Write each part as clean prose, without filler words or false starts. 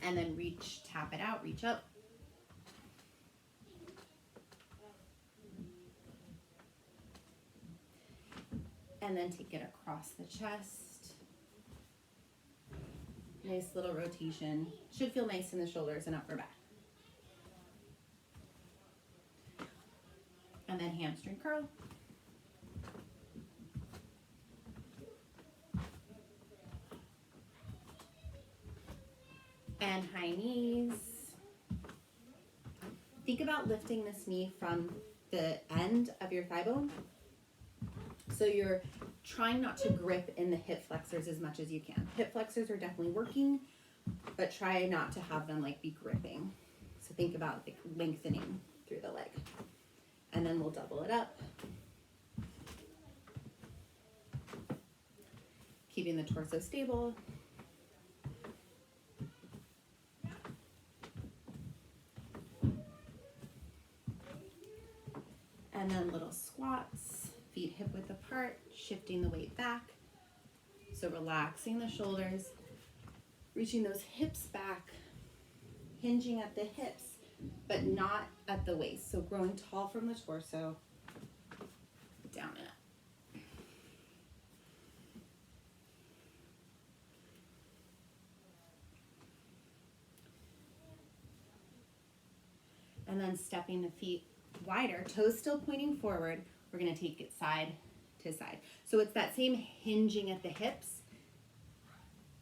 And then reach, tap it out, reach up. And then take it across the chest. Nice little rotation. Should feel nice in the shoulders and upper back. And then hamstring curl. And high knees. Think about lifting this knee from the end of your thigh bone. So you're trying not to grip in the hip flexors as much as you can. Hip flexors are definitely working, but try not to have them like be gripping. So think about like lengthening through the leg. And then we'll double it up. Keeping the torso stable. And then little squats, feet hip width apart, shifting the weight back. So relaxing the shoulders, reaching those hips back, hinging at the hips, but not at the waist. So growing tall from the torso, down and up. And then stepping the feet wider, toes still pointing forward. We're gonna take it side to side. So it's that same hinging at the hips.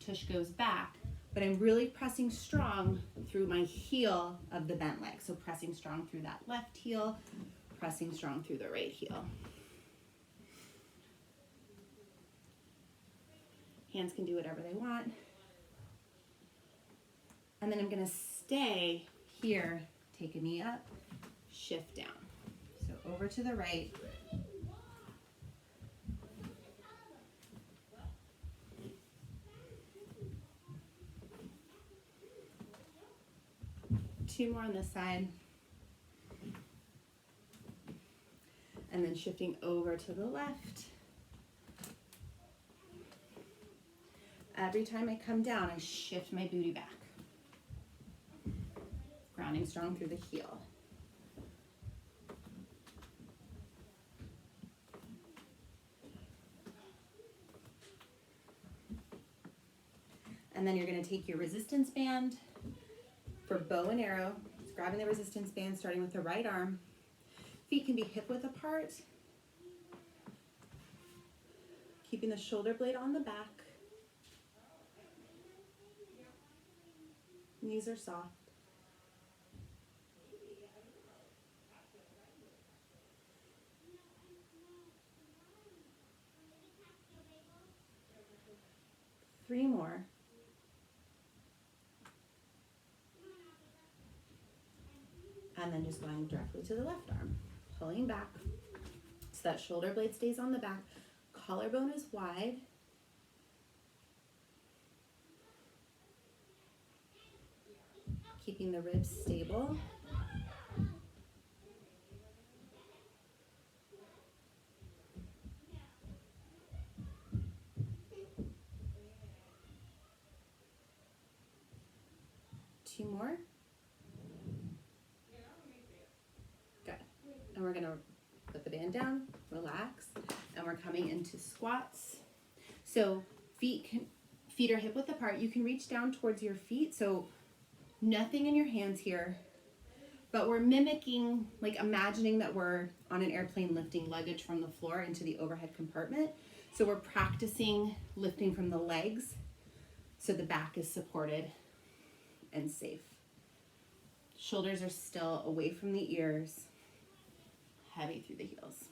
Tush goes back, but I'm really pressing strong through my heel of the bent leg. So pressing strong through that left heel, pressing strong through the right heel. Hands can do whatever they want. And then I'm gonna stay here, take a knee up, shift down. So over to the right. Two more on this side. And then shifting over to the left. Every time I come down, I shift my booty back. Grounding strong through the heel. And then you're going to take your resistance band for bow and arrow. Just grabbing the resistance band, starting with the right arm. Feet can be hip width apart. Keeping the shoulder blade on the back. Knees are soft. Three more. And then just going directly to the left arm, pulling back so that shoulder blade stays on the back. Collarbone is wide. Keeping the ribs stable. Two more. Good. And we're gonna put the band down, relax, and we're coming into squats. So feet are hip width apart. You can reach down towards your feet, so nothing in your hands here, but we're mimicking, like imagining that we're on an airplane lifting luggage from the floor into the overhead compartment. So we're practicing lifting from the legs so the back is supported and safe. Shoulders are still away from the ears, heavy through the heels.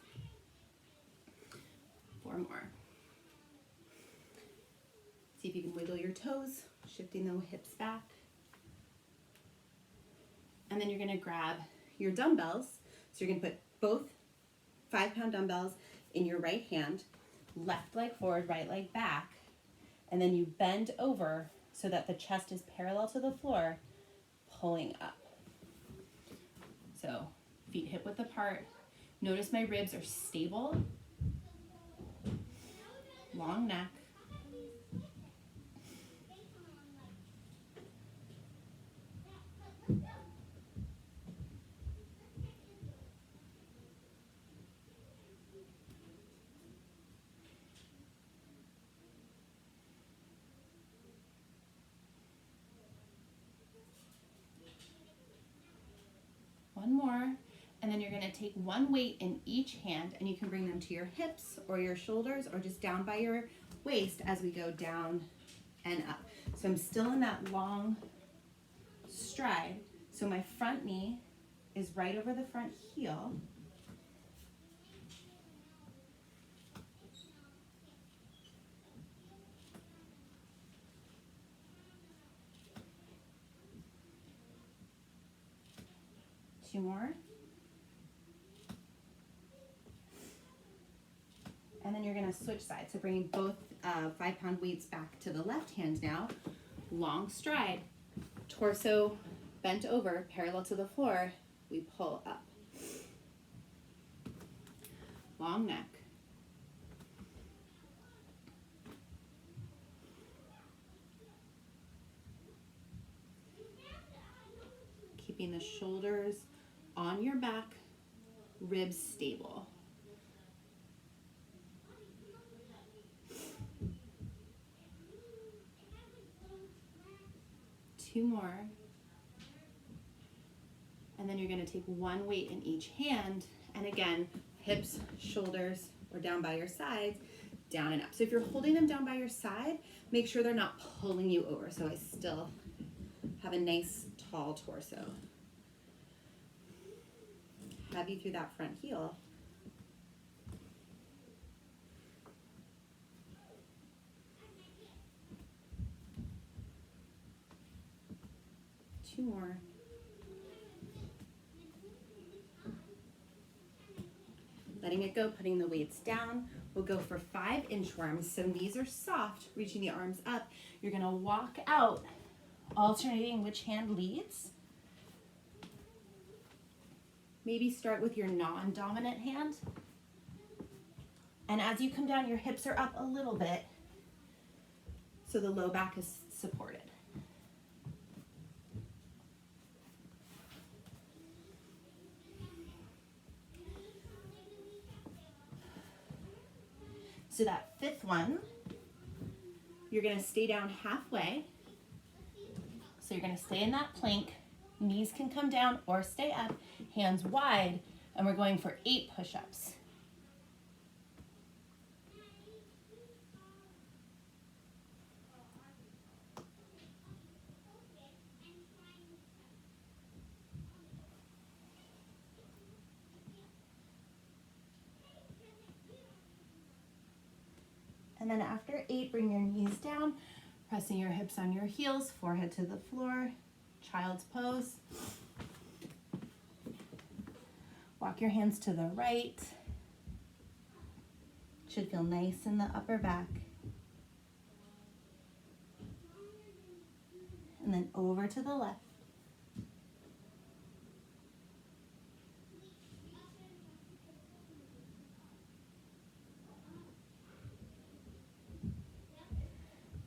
Four more. See if you can wiggle your toes, shifting the hips back. And then you're gonna grab your dumbbells. So you're gonna put both 5-pound dumbbells in your right hand, left leg forward, right leg back, and then you bend over so that the chest is parallel to the floor, pulling up. So feet hip width apart. Notice my ribs are stable, long neck. then you're gonna take one weight in each hand, and you can bring them to your hips or your shoulders or just down by your waist as we go down and up. So I'm still in that long stride. So my front knee is right over the front heel. Two more. And then you're gonna switch sides. So bringing both 5-pound weights back to the left hand now. Long stride, torso bent over, parallel to the floor. We pull up. Long neck. Keeping the shoulders on your back, ribs stable. Two more. And then you're going to take one weight in each hand. And again, hips, shoulders, or down by your sides, down and up. So if you're holding them down by your side, make sure they're not pulling you over. So I still have a nice tall torso. Heavy through that front heel. Two more. Letting it go, putting the weights down. We'll go for 5 inchworms. So knees are soft, reaching the arms up. You're gonna walk out, alternating which hand leads. Maybe start with your non-dominant hand. And as you come down, your hips are up a little bit, so the low back is supported. So that 5th one, you're gonna stay down halfway. So you're gonna stay in that plank. Knees can come down or stay up, hands wide, and we're going for 8 push-ups. And then after 8, bring your knees down, pressing your hips on your heels, forehead to the floor, child's pose. Walk your hands to the right. Should feel nice in the upper back. And then over to the left.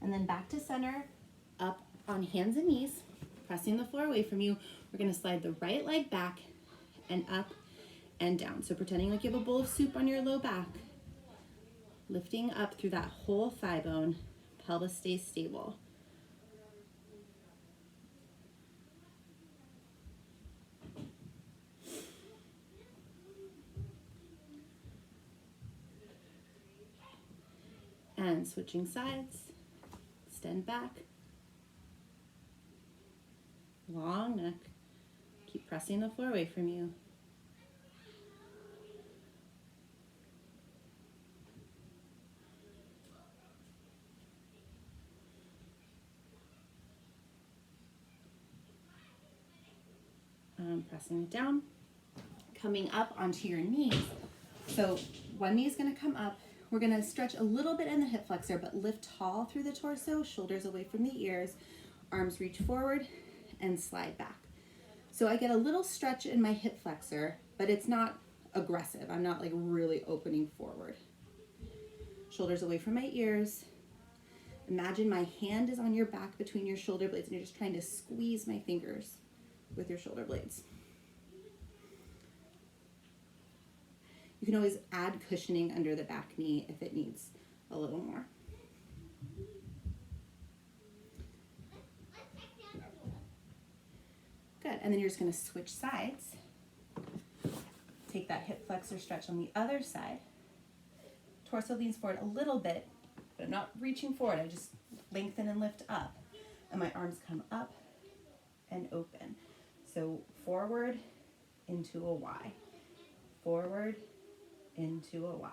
And then back to center, up on hands and knees, pressing the floor away from you. We're gonna slide the right leg back and up and down. So pretending like you have a bowl of soup on your low back, lifting up through that whole thigh bone, pelvis stays stable. And switching sides. Extend back, long neck, keep pressing the floor away from you. Pressing it down, coming up onto your knees. So one knee is going to come up. We're going to stretch a little bit in the hip flexor, but lift tall through the torso, shoulders away from the ears, arms reach forward and slide back. So I get a little stretch in my hip flexor, but it's not aggressive. I'm not like really opening forward. Shoulders away from my ears. Imagine my hand is on your back between your shoulder blades and you're just trying to squeeze my fingers with your shoulder blades. You can always add cushioning under the back knee if it needs a little more. Good, and then you're just gonna switch sides. Take that hip flexor stretch on the other side. Torso leans forward a little bit, but I'm not reaching forward. I just lengthen and lift up. And my arms come up and open. So forward into a Y. Forward into a Y.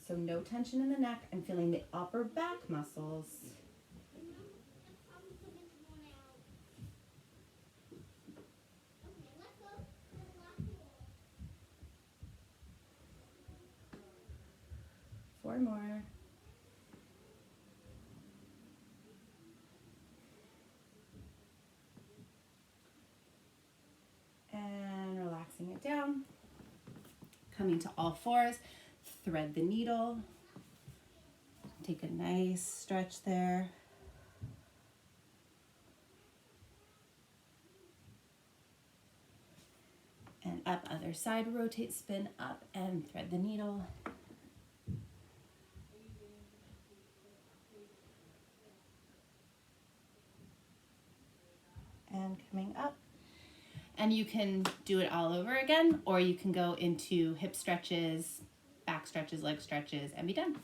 So no tension in the neck. I'm feeling the upper back muscles. Four more. And relaxing it down. Coming to all fours, thread the needle. Take a nice stretch there. And up, other side, rotate, spin up and thread the needle. And coming up. And you can do it all over again, or you can go into hip stretches, back stretches, leg stretches, and be done.